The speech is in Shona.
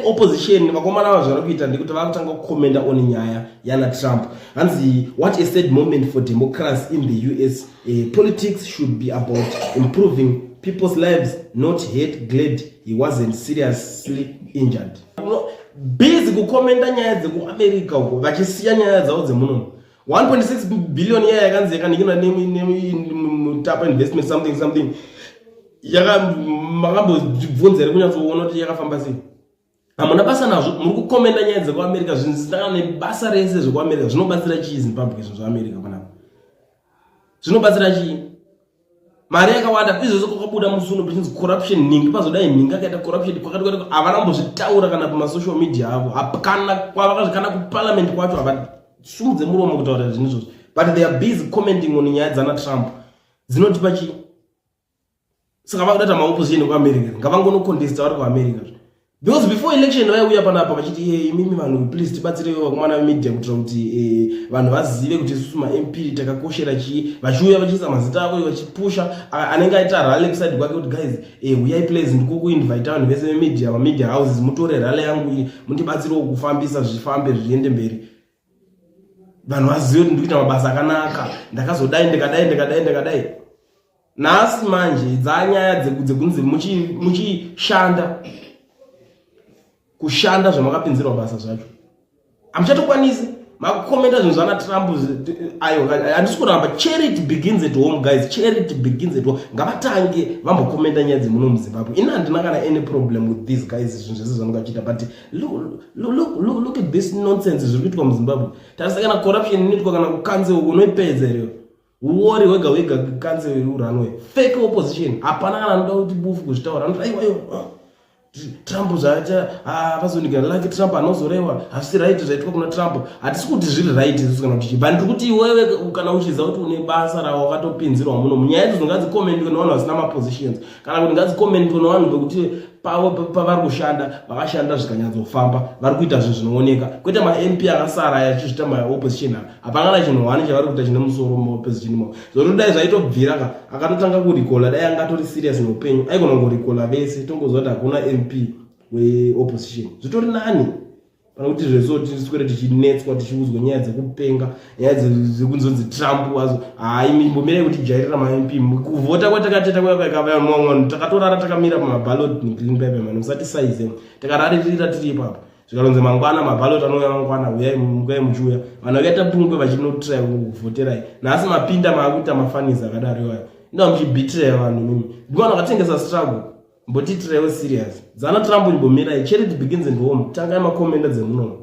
fake opposition vakomana vazvari kuita ndekuti vakutanga kukomenda on nyaya yana Trump. Hanzi what a sad moment for democracy in the US. Politics should be about improving people's lives, not hate. Glad he wasn't seriously injured. Busy kukomenda nyaya dzekuAmerica uko vachisiya nyaya dzavo dzemunomu. 1.6 billion yaya yakanzeka nikina tapa investment something yaka makambobvunza ere kunyatsoona kuti yakafamba sei. Hamuna basa nazvo muri kukomenda nyaya dzekuAmerica zvinhu nebasa rese zvekuAmerica zvinobatsira chii Zimbabwe zvinhu zveAmerica panapa zvinobatsira chii mari yakawanda izvozvo kwakabuda musuno pachinzi corruption ningi pazodai ningi akaita corruption kwakati havana mbozvitaura kana pamasocial media avo hapana kwavakazvikana kuparliament kwacho havasumudze muromo kutaura zvinhu izvozvo but they are busy commenting on nyaya dzana Trump dzinotipa chii. Saka vakudata maopposition kuAmerica ngavangonocontesta vari kuAmerica because before election vaiuya panapa vachiti imimi vanhu please tibatsirewo vakomana vemedia kuitira kuti vanhu vazive kuti isusu ma-MP takakoshera chii vachiuya vachiisa mazita avo vachipusha anenge aita rally kuside kwake kuti guys uyai please ndikukuinvita vanhu vese vemedia mamedia houses mutore rally yangu iyi mundibatsirewo kufambisa zvifambe zviende mberi vanhu vazive kuti ndikuita mabasa akanaka ndakazodai ndikadai. Nhasi manje dzanyaya dzekunzi muchishanda kushanda zvamakapinzirwa basa zvacho hamuchatokwanisi makukomenda zvinhu zvana Trump ayo handisi kuramba. Charity begins at home guys, charity begins at home. Ngavatange vambokomenda nyaya dzemuno muZimbabwe. Ina handina kana any problem with these guys zvinhu zvese zvanongachita but look at this nonsense zviri kuitwa muZimbabwe. Tarisa kana corruption inoitwa kana kukanze unoipedza here uori wega kanze uranwe fake opposition hapana kana anoda kuti bufu kuzvitaura anoti aiwa Trump zvaita vazonika like Trump anozorewa hasi right zvaitwa kuna Trump hatisi kuti zviri right isusu kana kuti bandi kuti iwewe kana uchiziva kuti une basa rawo wakatopinzirwa muno munyaya idzi ngadzikomendwe nevanhu vasina mapositions kana kuti ngadzikomendwe nevanhu vekuti pavari kushanda vakashanda zvikanyatsofamba vari kuita zvinhu zvinooneka kwete ma-MP akasara achizvita ma-opposition hapana kana chinhu wani chavari kuita chine musoro ma-opposition mavo zvokuti dai zvaitobvira akatotanga kurikola dai angatori serious neupenyu aikona kungorikola vese tongoziva kuti hakuna MP we-opposition zvitori nani pana kuti zveso tiswere tichinetswa tichiudzwa nyaya dzekupenga nyaya dzekunzonzi Trump wazo mimbomirai kuti jairira ma-MP kuvhota kwatakateta kwakavamwe takatorara takamira pamaballot green paper mani musati size takararirira tiri ipapo zvikaronze mangwana maballot anouya mangwana uyai muchiuya vanhu vakaita pungwe vachinotrai kuvhoterai nhasi mapinda maakuita mafanizi akadaro iwayo inda muchibhitiraya vanhu mimi ndivana vakatengesa struggle mbotitirewo serious dzana Trump imbomirai charity begins at home tangai makomenda dzemunomo.